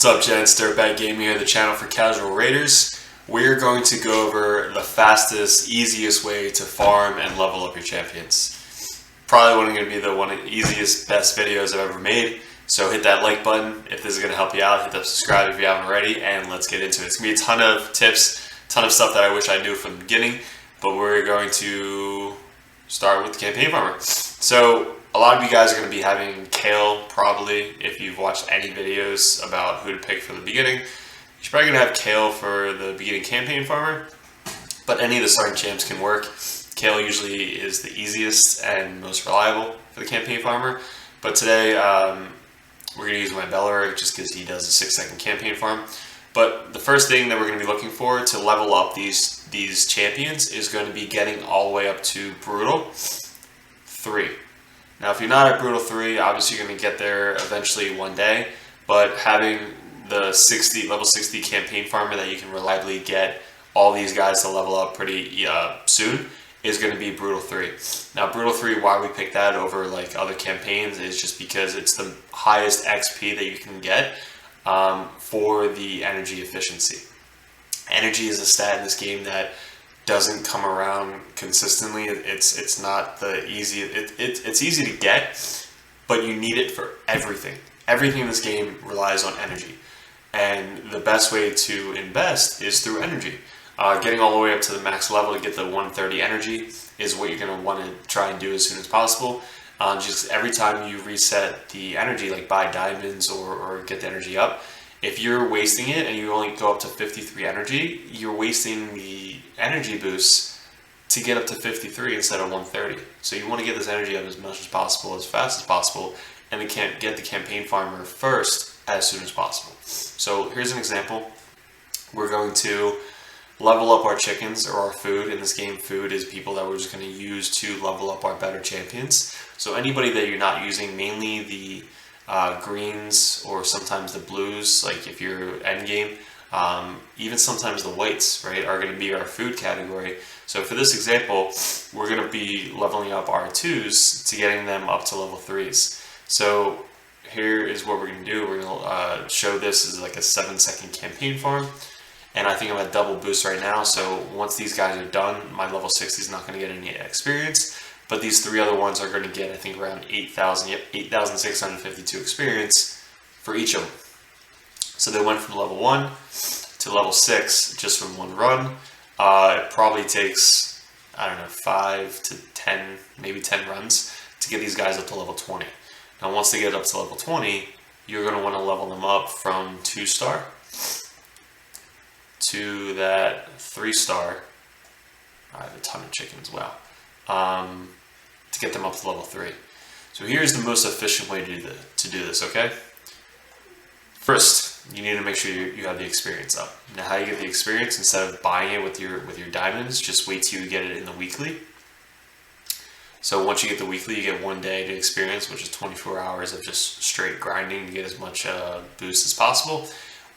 up, gents? Dirtbag Gaming here, the channel for casual raiders. We're going to go over the fastest, easiest way to farm and level up your champions. Probably one going to be the easiest, best videos I've ever made. So hit that like button if this is going to help you out. Hit that subscribe if you haven't already, and let's get into it. It's going to be a ton of tips, ton of stuff that I wish I knew from the beginning, but we're going to start with the campaign farmer. So a lot of you guys are going to be having Kale, probably, if you've watched any videos about who to pick for the beginning. You're probably going to have Kale for the beginning campaign farmer, but any of the starting champs can work. Kale usually is the easiest and most reliable for the campaign farmer, but today we're going to use my Beller just because he does a 6-second campaign farm. But the first thing that we're going to be looking for to level up these champions is going to be getting all the way up to Brutal 3. Now, if you're not at Brutal 3, obviously you're going to get there eventually one day, but having the level 60 campaign farmer that you can reliably get all these guys to level up pretty soon is going to be Brutal 3. Now, Brutal 3, why we pick that over like other campaigns is just because it's the highest XP that you can get for the energy efficiency. Energy is a stat in this game that doesn't come around consistently. It's not the easy. It's easy to get, but you need it for everything. Everything in this game relies on energy, and the best way to invest is through energy. Getting all the way up to the max level to get the 130 energy is what you're going to want to try and do as soon as possible. Just every time you reset the energy, like buy diamonds or get the energy up, if you're wasting it and you only go up to 53 energy, you're wasting the energy boost to get up to 53 instead of 130. So you want to get this energy up as much as possible, as fast as possible, and get the campaign farmer first as soon as possible. So here's an example. We're going to level up our chickens or our food. In this game, food is people that we're just going to use to level up our better champions. So anybody that you're not using, mainly the greens or sometimes the blues, like if you're endgame, even sometimes the whites, right, are going to be our food category. So for this example, we're going to be leveling up our 2s to getting them up to level 3s. So here is what we're going to do. We're going to show this as like a 7-second campaign farm. And I think I'm at double boost right now, so once these guys are done, my level 60 is not going to get any experience, but these 3 other ones are going to get, I think, around 8,652 experience for each of them. So they went from level 1 to level 6 just from one run. It probably takes, I don't know, 5 to 10, maybe 10 runs to get these guys up to level 20. Now once they get up to level 20, you're going to want to level them up from 2-star to that 3-star. I have a ton of chickens, wow. To get them up to level 3. So here's the most efficient way to do this, okay? First, you need to make sure you have the experience up. Now how you get the experience, instead of buying it with your diamonds, just wait till you get it in the weekly. So once you get the weekly, you get 1 day to experience, which is 24 hours of just straight grinding to get as much boost as possible.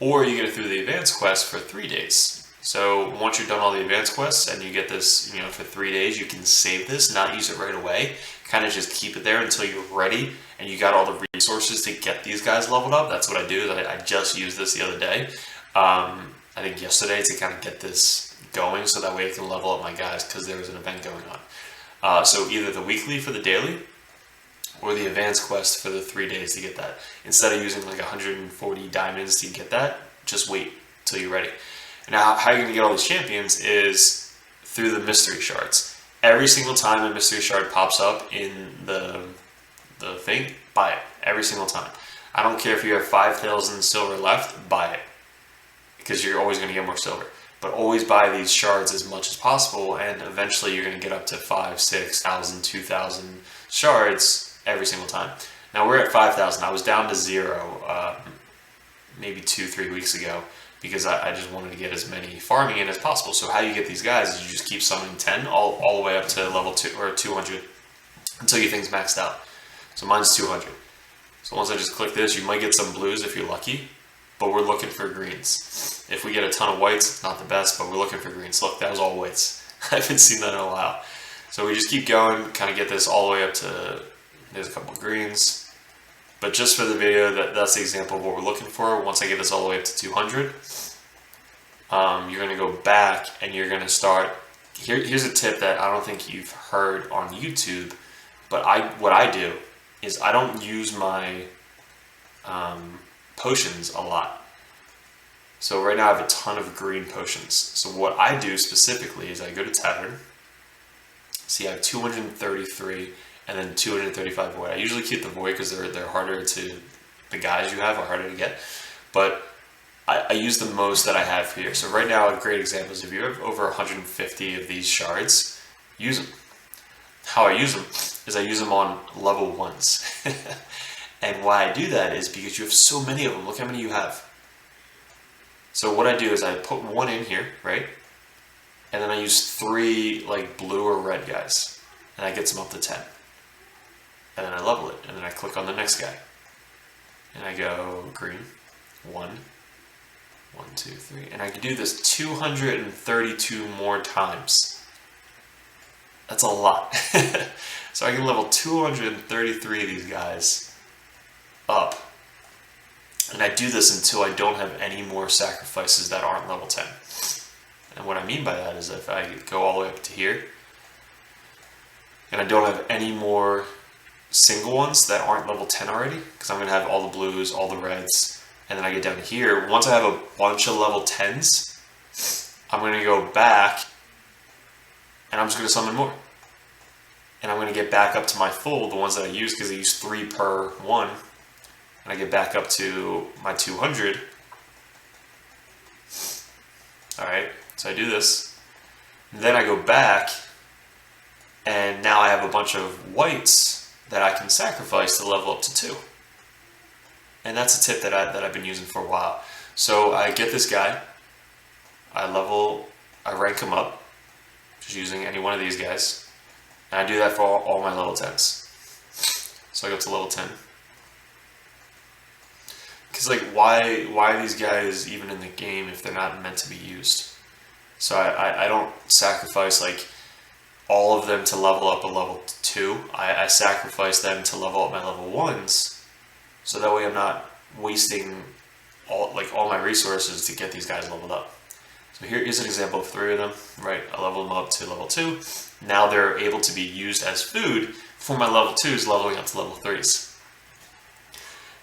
Or you get it through the advanced quest for 3 days. So once you've done all the advanced quests and you get this, for 3 days, you can save this, not use it right away. Kind of just keep it there until you're ready and you got all the resources to get these guys leveled up. That's what I do. I just used this the other day. I think yesterday, to kind of get this going so that way I can level up my guys because there was an event going on. So either the weekly for the daily or the advanced quest for the 3 days to get that. Instead of using like 140 diamonds to get that, just wait till you're ready. Now, how you're going to get all these champions is through the mystery shards. Every single time a mystery shard pops up in the thing, buy it. Every single time. I don't care if you have 5,000 silver left, buy it. Because you're always going to get more silver. But always buy these shards as much as possible, and eventually you're going to get up to 5,000, 6,000, 2,000 shards every single time. Now we're at 5,000. I was down to 0 maybe 2-3 weeks ago because I just wanted to get as many farming in as possible. So how you get these guys is you just keep summoning 10 all the way up to level 2 or 200 until your thing's maxed out. So mine's 200. So once I just click this, you might get some blues if you're lucky, but we're looking for greens. If we get a ton of whites, it's not the best, but we're looking for greens. Look, that was all whites. I haven't seen that in a while. So we just keep going, kind of get this all the way up to, there's a couple of greens. But just for the video, that's the example of what we're looking for. Once I get this all the way up to 200, you're going to go back and you're going to start. Here's a tip that I don't think you've heard on YouTube, but what I do is I don't use my potions a lot. So right now I have a ton of green potions. So what I do specifically is I go to Tavern. See, I have 233 and then 235 void. I usually keep the void because they're harder to, the guys you have are harder to get. But I use the most that I have here. So right now, a great example is if you have over 150 of these shards, use them. How I use them is I use them on level 1s. And why I do that is because you have so many of them. Look how many you have. So what I do is I put one in here, right? And then I use 3 like blue or red guys. And that gets them up to 10. And then I level it. And then I click on the next guy. And I go green. 1, 2, 3. And I can do this 232 more times. That's a lot. So I can level 233 of these guys up. And I do this until I don't have any more sacrifices that aren't level 10. And what I mean by that is if I go all the way up to here, and I don't have any more single ones that aren't level 10 already, because I'm going to have all the blues, all the reds, and then I get down here. Once I have a bunch of level 10s, I'm going to go back, and I'm just going to summon more. And I'm going to get back up to my full, the ones that I use, because I use 3 per one. And I get back up to my 200. Alright, so I do this. And then I go back, and now I have a bunch of whites that I can sacrifice to level up to 2. And that's a tip that I've been using for a while. So I get this guy, I rank him up, just using any one of these guys. And I do that for all my level 10s. So I go to level 10. Because like, why are these guys even in the game if they're not meant to be used? So I don't sacrifice like all of them to level up a level 2. I sacrifice them to level up my level 1s, so that way I'm not wasting all my resources to get these guys leveled up. So here's an example of 3 of them, right? I level them up to level 2. Now they're able to be used as food for my level 2s leveling up to level 3s.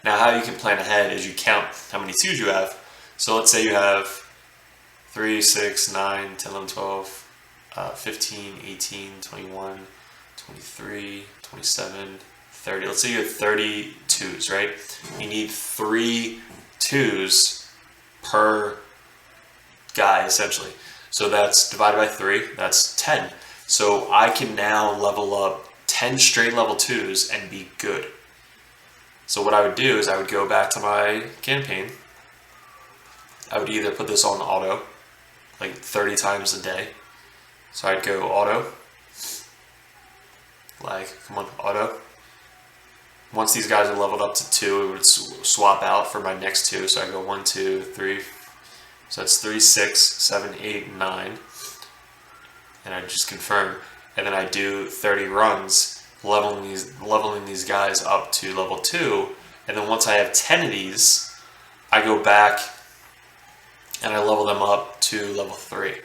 Now how you can plan ahead is you count how many 2s you have. So let's say you have 3, 6, 9, 10, 11, 12, 15, 18, 21, 23, 27, 30. Let's say you have 30 2s, right? You need 3 2s per guy, essentially. So that's divided by 3, that's 10. So I can now level up 10 straight level 2s and be good. So what I would do is I would go back to my campaign. I would either put this on auto, like 30 times a day. So I'd go auto, come on, auto. Once these guys are leveled up to 2, it would swap out for my next 2. So I go 1, 2, 3, so that's 3, 6, 7, 8, 9. And I just confirm. And then I do 30 runs, leveling these guys up to level 2, and then once I have 10 of these, I go back and I level them up to level 3.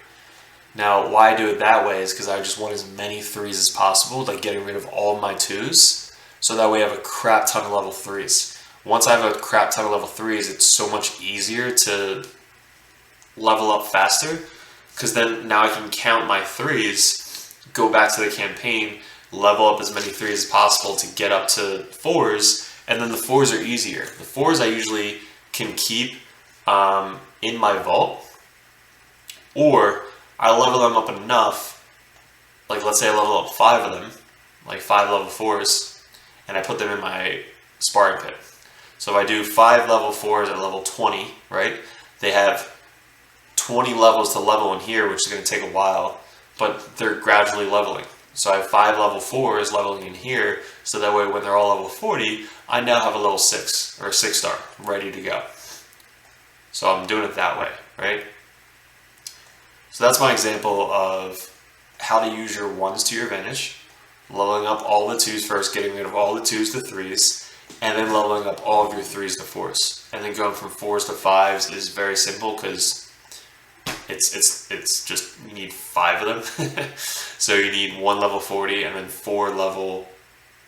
Now, why I do it that way is because I just want as many 3s as possible, like getting rid of all my 2s, so that way I have a crap ton of level 3s. Once I have a crap ton of level 3s, it's so much easier to level up faster, because then now I can count my 3s, go back to the campaign, level up as many 3s as possible to get up to 4s, and then the 4s are easier. The 4s I usually can keep in my vault, or I level them up enough, like let's say I level up 5 of them, like 5 level 4s, and I put them in my Sparring Pit. So if I do 5 level 4s at level 20, right, they have 20 levels to level in here, which is going to take a while, but they're gradually leveling. So I have 5 level 4s leveling in here, so that way when they're all level 40, I now have a level 6, or a 6-star, ready to go. So I'm doing it that way, right? So that's my example of how to use your 1s to your advantage, leveling up all the 2s first, getting rid of all the 2s to 3s, and then leveling up all of your 3s to 4s. And then going from 4s to 5s is very simple because it's just, you need 5 of them. So you need 1 level 40 and then 4 level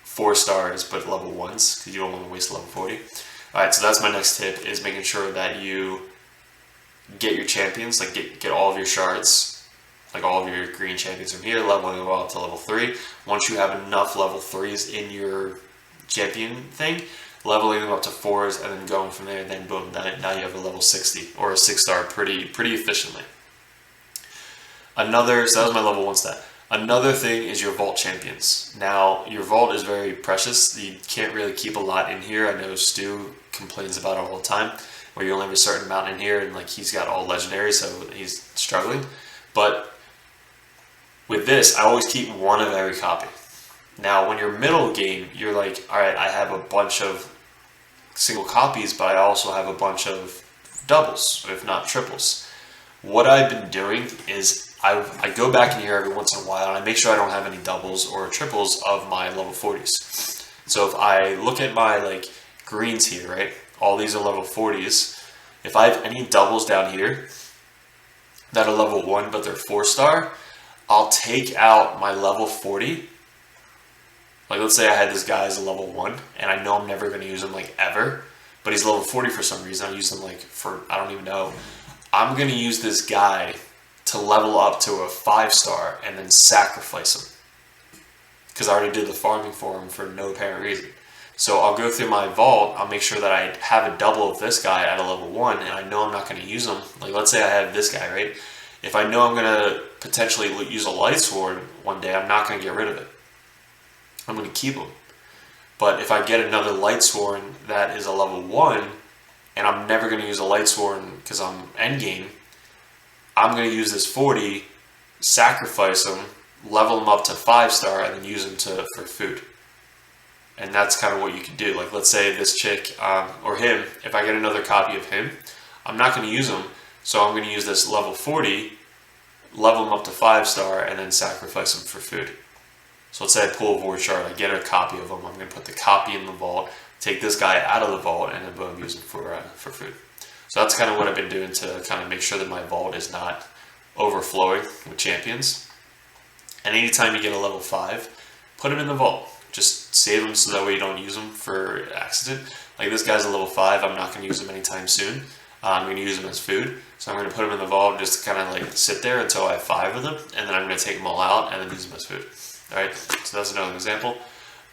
4 stars, but level 1s, because you don't want to waste level 40. Alright, so that's my next tip, is making sure that you get your champions, like get all of your shards, like all of your green champions from here, leveling them up to level 3. Once you have enough level 3s in your champion thing, leveling them up to 4s, and then going from there, then boom, now you have a level 60, or a 6-star pretty efficiently. So that was my level 1 stat. Another thing is your vault champions. Now, your vault is very precious. You can't really keep a lot in here. I know Stu complains about it all the time, where you only have a certain amount in here, and like he's got all legendary, so he's struggling. But with this, I always keep 1 of every copy. Now, when you're middle game, you're like, all right, I have a bunch of single copies, but I also have a bunch of doubles, if not triples. What I've been doing is I go back in here every once in a while and I make sure I don't have any doubles or triples of my level 40s. So if I look at my like greens here, right, all these are level 40s. If I have any doubles down here that are level 1 but they're 4-star, I'll take out my level 40. Like let's say I had this guy as a level 1 and I know I'm never going to use him like ever, but he's level 40 for some reason. I use him like for, I don't even know. I'm going to use this guy to level up to a 5-star and then sacrifice him, because I already did the farming for him for no apparent reason. So I'll go through my vault, I'll make sure that I have a double of this guy at a level 1, and I know I'm not going to use him. Like let's say I have this guy, right? If I know I'm going to potentially use a light sword one day, I'm not going to get rid of it. I'm going to keep him. But if I get another light sword that is a level 1, and I'm never going to use a light sword because I'm endgame, I'm going to use this 40, sacrifice him, level him up to 5-star, and then use him for food. And that's kind of what you can do. Like let's say this chick, or him, if I get another copy of him, I'm not going to use him, so I'm going to use this level 40, level him up to 5-star, and then sacrifice him for food. So let's say I pull a void shard, I get a copy of him, I'm going to put the copy in the vault, take this guy out of the vault, and then boom, use him for food. So that's kind of what I've been doing to kind of make sure that my vault is not overflowing with champions. And anytime you get a level 5, put him in the vault. Just save him so that way you don't use him for accident. Like this guy's a level 5, I'm not going to use him anytime soon. I'm going to use him as food. So I'm going to put him in the vault just to kind of like sit there until I have 5 of them. And then I'm going to take them all out and then use them as food. Alright, so that's another example.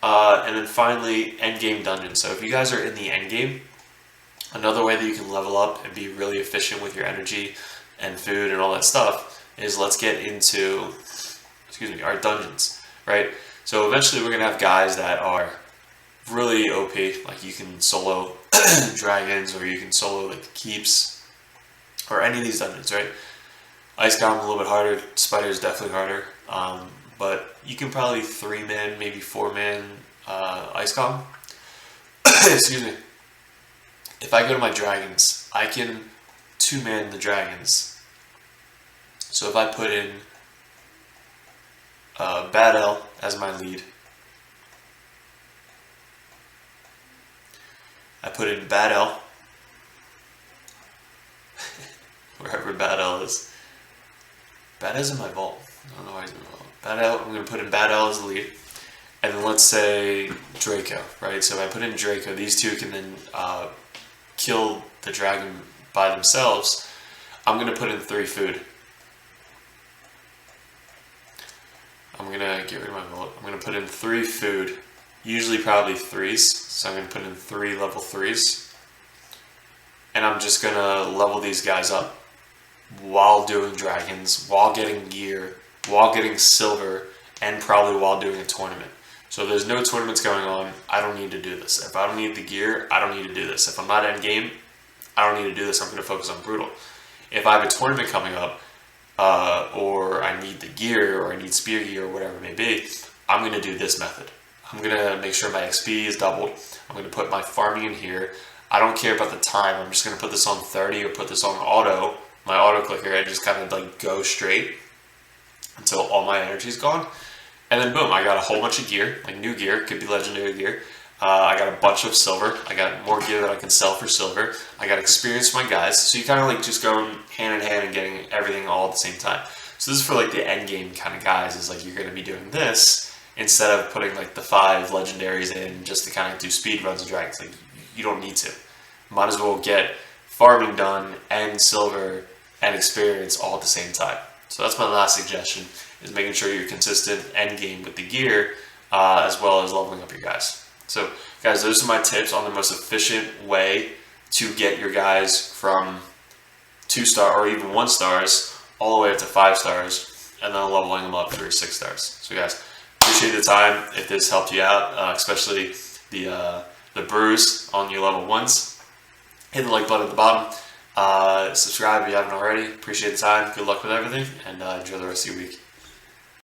And then finally, endgame dungeons. So if you guys are in the endgame, another way that you can level up and be really efficient with your energy and food and all that stuff is let's get into, our dungeons, right? So eventually we're going to have guys that are really OP, like you can solo dragons or you can solo like keeps or any of these dungeons, right? Ice Golem a little bit harder, Spider is definitely harder, but you can probably 3-man, maybe 4-man Ice Golem. Excuse me. If I go to my dragons, I can 2-man the dragons. So if I put in Bad L as my lead, I put in Bad L, wherever Bad L is. Bad L's in my vault. I don't know why he's in my vault. Bad L, I'm going to put in Bad L as the lead. And then let's say Draco, right? So if I put in Draco, these two can then kill the dragon by themselves. I'm going to put in 3 food. I'm going to get rid of my vault. I'm going to put in 3 food, usually probably 3s. So I'm going to put in 3 level 3s. And I'm just going to level these guys up while doing dragons, while getting gear, while getting silver, and probably while doing a tournament. So if there's no tournaments going on, I don't need to do this. If I don't need the gear, I don't need to do this. If I'm not end game, I don't need to do this. I'm going to focus on brutal. If I have a tournament coming up, or I need the gear, or I need spear gear, or whatever it may be, I'm going to do this method. I'm going to make sure my XP is doubled. I'm going to put my farming in here. I don't care about the time. I'm just going to put this on 30 or put this on auto, my auto clicker, and just kind of like go straight until all my energy is gone. And then boom, I got a whole bunch of gear, like new gear, could be legendary gear. I got a bunch of silver. I got more gear that I can sell for silver. I got experience for my guys. So you kind of like just going hand in hand and getting everything all at the same time. So this is for like the end game kind of guys. Is like you're going to be doing this instead of putting like the 5 legendaries in just to kind of do speed runs and dragons. Like you don't need to. Might as well get farming done and silver and experience all at the same time. So that's my last suggestion, is making sure you're consistent end game with the gear as well as leveling up your guys. So guys, those are my tips on the most efficient way to get your guys from 2-star or even 1 stars all the way up to 5 stars and then leveling them up through 6 stars. So guys, appreciate the time. If this helped you out, especially the brews on your level 1s, hit the like button at the bottom. Subscribe if you haven't already. Appreciate the time. Good luck with everything, and enjoy the rest of your week.